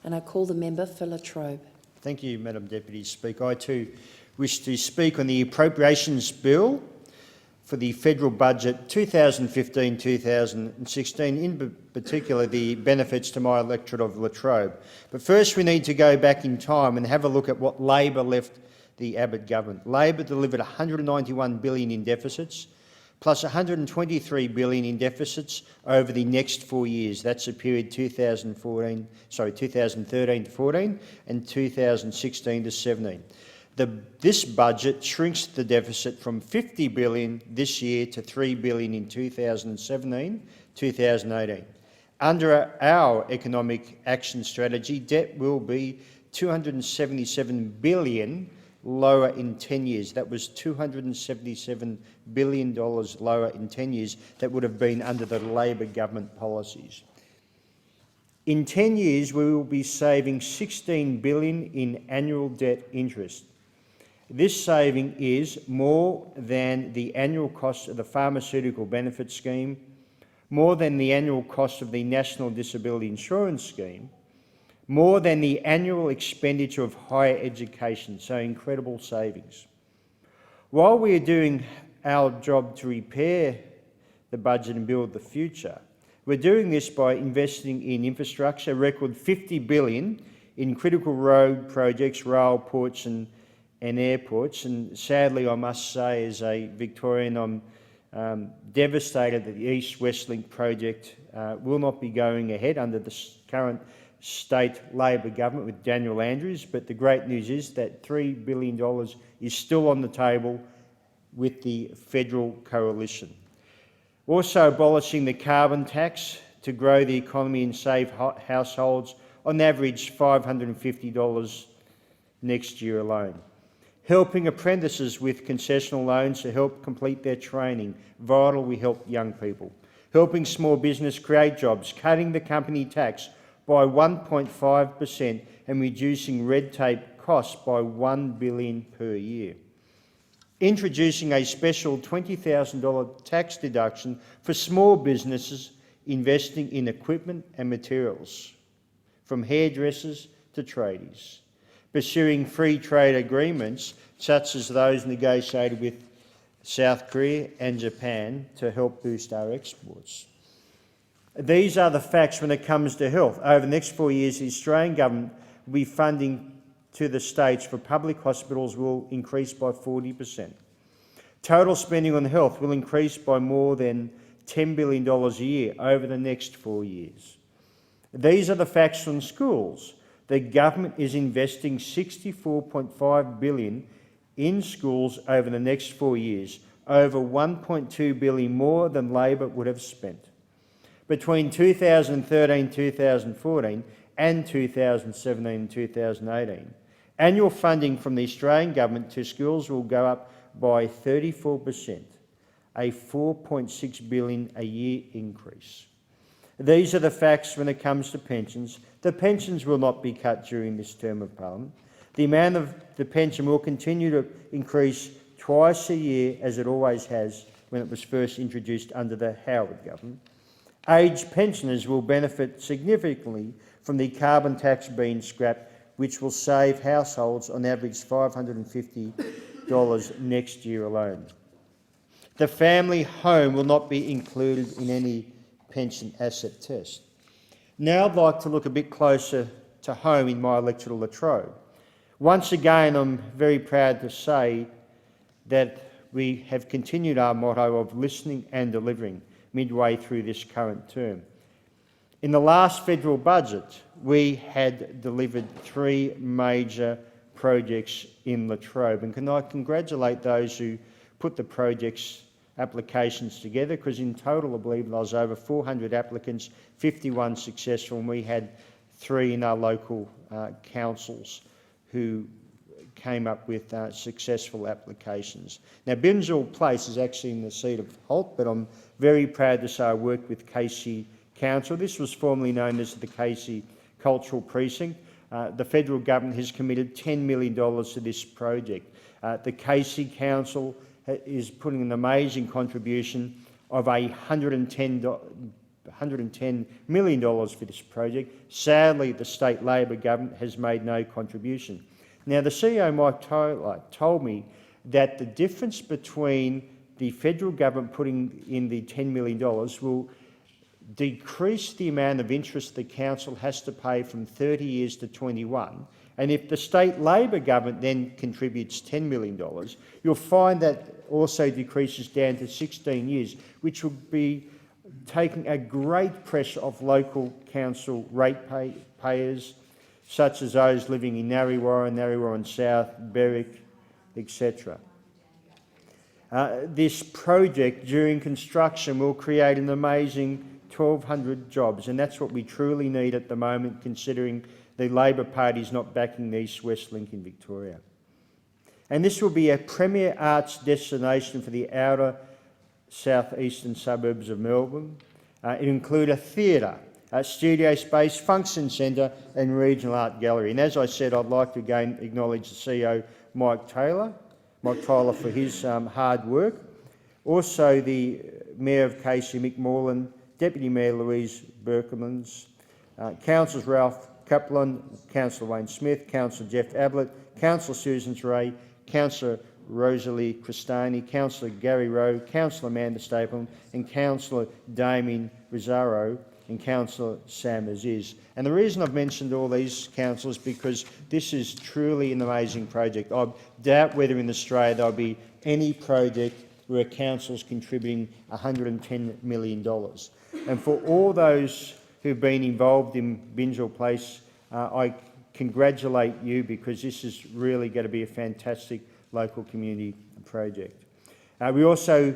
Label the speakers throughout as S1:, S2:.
S1: And I call the member for Trobe.
S2: Thank you, Madam Deputy Speaker. I too wish to speak on the Appropriations Bill for the federal budget 2015-2016, in particular the benefits to my electorate of Trobe. But first we need to go back in time and have a look at what Labor left the Abbott government. Labor delivered $191 billion in deficits, plus $123 billion in deficits over the next 4 years. That's the period 2013 to 14 and 2016 to 17. This budget shrinks the deficit from $50 billion this year to $3 billion in 2017-2018. Under our economic action strategy, debt will be $277 billion lower in 10 years. That was $277 billion lower in 10 years that would have been under the Labor government policies. In 10 years, we will be saving $16 billion in annual debt interest. This saving is more than the annual cost of the pharmaceutical benefit scheme, more than the annual cost of the National Disability Insurance Scheme, more than the annual expenditure of higher education, so incredible savings. While we are doing our job to repair the budget and build the future, we're doing this by investing in infrastructure, a record $50 billion in critical road projects, rail, ports and airports. And sadly, I must say, as a Victorian, I'm devastated that the East-West Link project will not be going ahead under the current state Labor government with Daniel Andrews, but the great news is that $3 billion is still on the table with the federal coalition. Also abolishing the carbon tax to grow the economy and save households on average $550 next year alone. Helping apprentices with concessional loans to help complete their training. Vital, we help young people. Helping small business create jobs, cutting the company tax by 1.5% and reducing red tape costs by $1 billion per year. Introducing a special $20,000 tax deduction for small businesses investing in equipment and materials, from hairdressers to tradies. Pursuing free trade agreements such as those negotiated with South Korea and Japan to help boost our exports. These are the facts when it comes to health. Over the next 4 years, the Australian government will be funding to the states for public hospitals will increase by 40%. Total spending on health will increase by more than $10 billion a year over the next 4 years. These are the facts on schools. The government is investing $64.5 billion in schools over the next 4 years, over $1.2 billion more than Labor would have spent. Between 2013-2014 and 2017-2018, annual funding from the Australian government to schools will go up by 34%, a $4.6 billion a year increase. These are the facts when it comes to pensions. The pensions will not be cut during this term of Parliament. The amount of the pension will continue to increase twice a year, as it always has when it was first introduced under the Howard government. Aged pensioners will benefit significantly from the carbon tax being scrapped, which will save households on average $550 next year alone. The family home will not be included in any pension asset test. Now I'd like to look a bit closer to home in my electorate of Trobe. Once again, I'm very proud to say that we have continued our motto of listening and delivering midway through this current term. In the last federal budget, we had delivered 3 major projects in Trobe, and can I congratulate those who put the projects applications together, because in total I believe there was over 400 applicants, 51 successful, and we had 3 in our local councils who came up with successful applications. Now, Binzel Place is actually in the seat of Holt, but I'm very proud to say I worked with Casey Council. This was formerly known as the Casey Cultural Precinct. The federal government has committed $10 million to this project. The Casey Council is putting an amazing contribution of $110 $110 million for this project. Sadly, the state Labor government has made no contribution. Now, the CEO, Mike Taylor, told me that the difference between the federal government putting in the $10 million will decrease the amount of interest the council has to pay from 30 years to 21. And if the state Labor government then contributes $10 million, you'll find that also decreases down to 16 years, which will be taking a great pressure off local council payers, such as those living in Narre South, Berwick, etc. This project during construction will create an amazing 1,200 jobs, and that's what we truly need at the moment, considering the Labor Party is not backing the East-West Link in Victoria. And this will be a premier arts destination for the outer southeastern suburbs of Melbourne. It includes a theatre, a studio space, function centre and regional art gallery. And as I said, I'd like to again acknowledge the CEO, Mike Taylor for his hard work. Also the Mayor of Casey, Mick Moreland, Deputy Mayor Louise Berkemans, Councillors Ralph Kaplan, Councillor Wayne Smith, Councillor Jeff Ablett, Councillor Susan Ray, Councillor Rosalie Cristani, Councillor Gary Rowe, Councillor Amanda Stapleton and Councillor Damien Rizzaro and Councillor Sam Aziz. And the reason I've mentioned all these councillors is because this is truly an amazing project. I doubt whether in Australia there'll be any project where a council's contributing $110 million. And for all those who've been involved in Binjal Place, I congratulate you, because this is really going to be a fantastic local community project. We also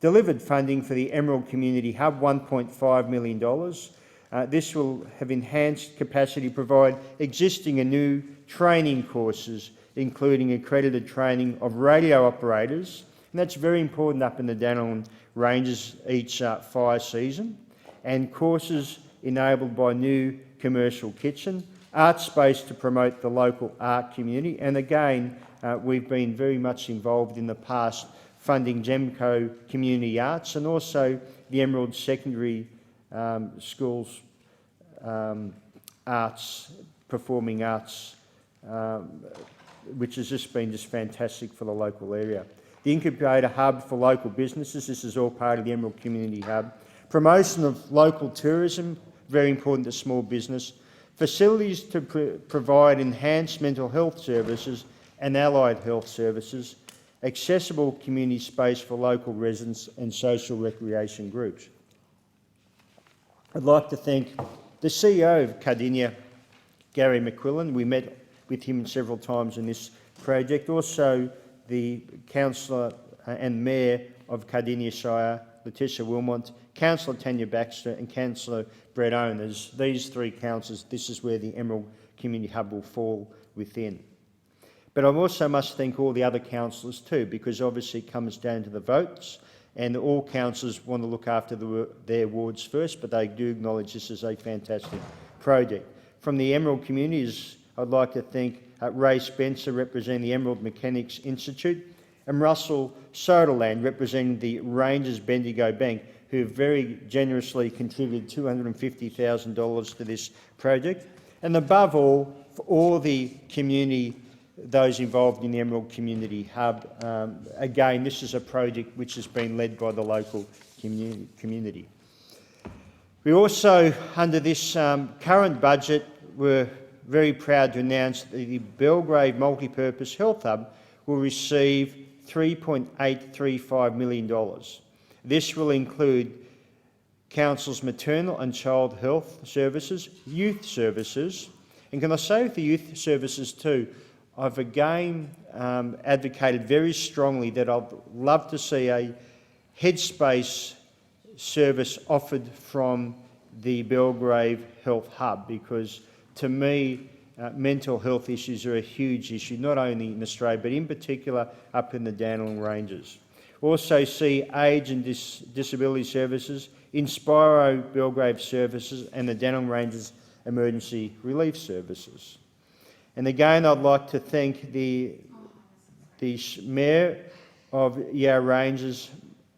S2: delivered funding for the Emerald Community Hub, $1.5 million. This will have enhanced capacity to provide existing and new training courses, including accredited training of radio operators, and that's very important up in the Dandenong Ranges each fire season, and courses enabled by new commercial kitchen, art space to promote the local art community, and again, we've been very much involved in the past funding Gemco Community Arts and also the Emerald Secondary Schools arts, performing arts, which has just been fantastic for the local area. The Incubator Hub for local businesses, this is all part of the Emerald Community Hub. Promotion of local tourism, very important to small business. Facilities to provide enhanced mental health services and allied health services. Accessible community space for local residents and social recreation groups. I'd like to thank the CEO of Cardinia, Gary McQuillan. We met with him several times in this project. Also the Councillor and Mayor of Cardinia Shire, Letitia Wilmot, Councillor Tanya Baxter and Councillor Brett Owen. As these three councillors, this is where the Emerald Community Hub will fall within. But I also must thank all the other councillors too, because obviously it comes down to the votes, and all councillors want to look after their wards first, but they do acknowledge this is a fantastic project. From the Emerald communities, I'd like to thank Ray Spencer, representing the Emerald Mechanics Institute, and Russell Soderland, representing the Rangers Bendigo Bank, who very generously contributed $250,000 to this project. And above all, for all the community, those involved in the Emerald Community Hub. Again, this is a project which has been led by the local community. We also, under this current budget, were very proud to announce that the Belgrave Multipurpose Health Hub will receive $3.835 million. This will include Council's maternal and child health services, youth services, and can I say with the youth services too, I've again advocated very strongly that I'd love to see a headspace service offered from the Belgrave Health Hub, because to me mental health issues are a huge issue, not only in Australia but in particular up in the Dandenong Ranges. Also see age and disability services, Inspiro Belgrave Services and the Dandenong Ranges Emergency Relief Services. And again, I'd like to thank the Mayor of Yarra Ranges,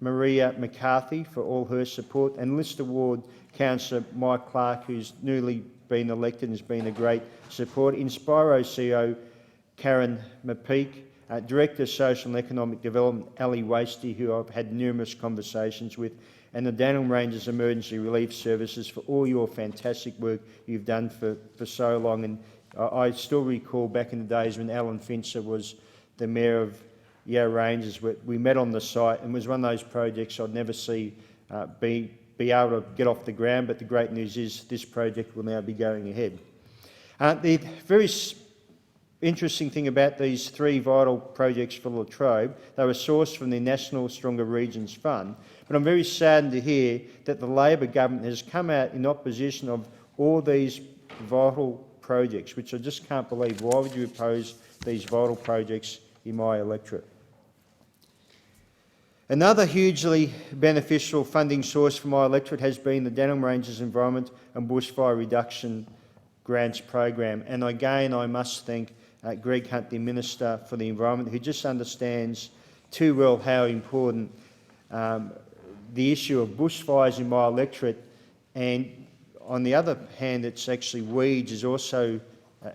S2: Maria McCarthy for all her support, and Lister Ward Councillor Mike Clark, who's newly been elected and has been a great support. Inspiro CEO Karen McPeak, Director of Social and Economic Development Ali Wasty, who I've had numerous conversations with, and the Dandenong Ranges Emergency Relief Services for all your fantastic work you've done for so long. And I still recall back in the days when Alan Fincher was the Mayor of Yarra Ranges, we met on the site, and it was one of those projects I'd never see be able to get off the ground, but the great news is this project will now be going ahead. The very interesting thing about these three vital projects for Latrobe, they were sourced from the National Stronger Regions Fund, but I'm very saddened to hear that the Labor government has come out in opposition of all these vital projects, which I just can't believe. Why would you oppose these vital projects in my electorate? Another hugely beneficial funding source for my electorate has been the Dandenong Ranges Environment and Bushfire Reduction Grants Program. And again, I must thank Greg Hunt, the Minister for the Environment, who just understands too well how important the issue of bushfires in my electorate, and on the other hand, it's actually weeds is also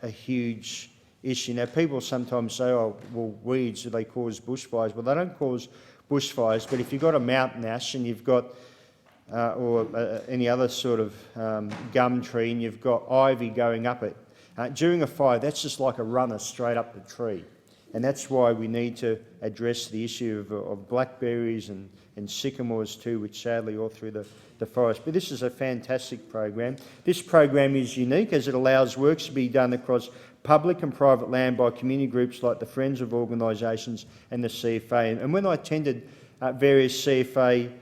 S2: a huge issue. Now, people sometimes say, oh, well, weeds, do they cause bushfires? Well, they don't cause bushfires, but if you've got a mountain ash and you've got, any other sort of gum tree, and you've got ivy going up it, during a fire, that's just like a runner straight up the tree. And that's why we need to address the issue of blackberries and sycamores too, which sadly all through the forest. But this is a fantastic program. This program is unique as it allows works to be done across public and private land by community groups like the Friends of Organisations and the CFA. And when I attended various CFA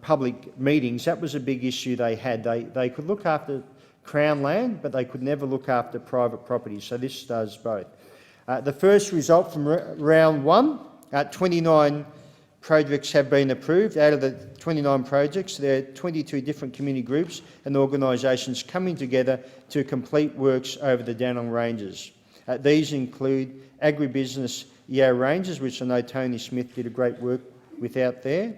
S2: public meetings, that was a big issue they had. They could look after Crown land, but they could never look after private property. So this does both. The first result from round one, 29 projects have been approved. Out of the 29 projects, there are 22 different community groups and organisations coming together to complete works over the Dandenong Ranges. These include Agribusiness Yarra Ranges, which I know Tony Smith did a great work with out there,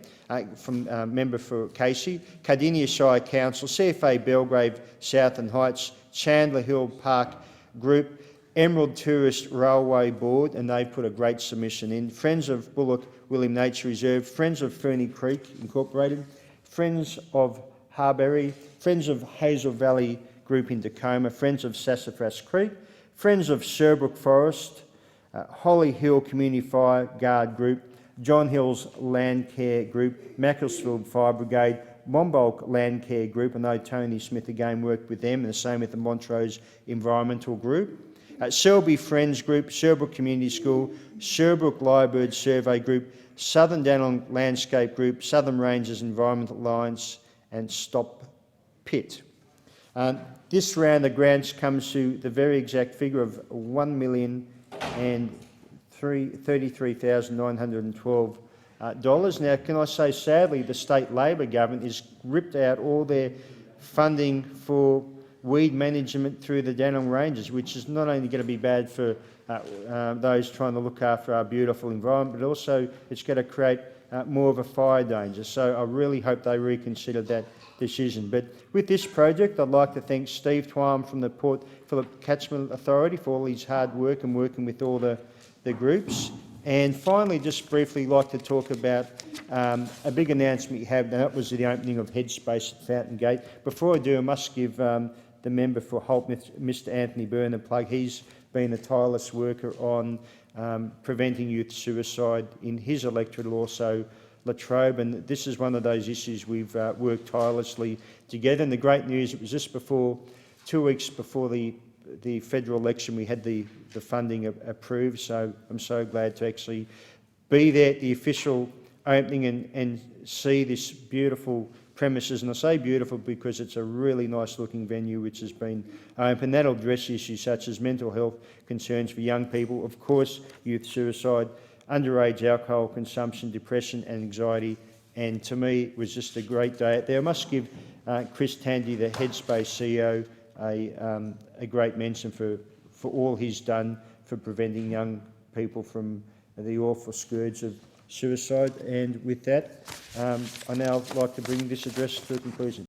S2: from member for Casey, Cardinia Shire Council, CFA Belgrave South and Heights, Chandler Hill Park Group, Emerald Tourist Railway Board, and they put a great submission in, Friends of Bullock William Nature Reserve, Friends of Ferny Creek Incorporated, Friends of Harbury, Friends of Hazel Valley Group in Tacoma, Friends of Sassafras Creek, Friends of Sherbrooke Forest, Holly Hill Community Fire Guard Group, John Hills Land Care Group, Macclesfield Fire Brigade, Monbulk Land Care Group. I know Tony Smith again worked with them, and the same with the Montrose Environmental Group. Selby Friends Group, Sherbrooke Community School, Sherbrooke Lyrebird Survey Group, Southern Dandenong Landscape Group, Southern Ranges Environment Alliance, and Stop Pit. This round of grants comes to the very exact figure of $1,033,912. Now, can I say, sadly, the state Labor government has ripped out all their funding for weed management through the Dandenong Ranges, which is not only going to be bad for those trying to look after our beautiful environment, but also it's going to create more of a fire danger. So I really hope they reconsider that decision. But with this project, I'd like to thank Steve Twam from the Port Phillip Catchment Authority for all his hard work and working with all the groups. And finally, just briefly like to talk about a big announcement you have, and that was the opening of Headspace at Fountain Gate. Before I do, I must give the member for Holt, Mr Anthony Byrne, a plug. He's been a tireless worker on preventing youth suicide in his electorate, also Latrobe, and this is one of those issues we've worked tirelessly together. And the great news, it was just before, 2 weeks before the federal election, we had the funding approved, so I'm so glad to actually be there at the official opening and see this beautiful premises. And I say beautiful because it's a really nice looking venue which has been open. That'll address issues such as mental health concerns for young people, of course youth suicide, underage alcohol consumption, depression and anxiety. And to me it was just a great day out there. I must give Chris Tandy, the Headspace CEO, a great mention for all he's done for preventing young people from the awful scourge of suicide. And with that, I now like to bring this address to a conclusion.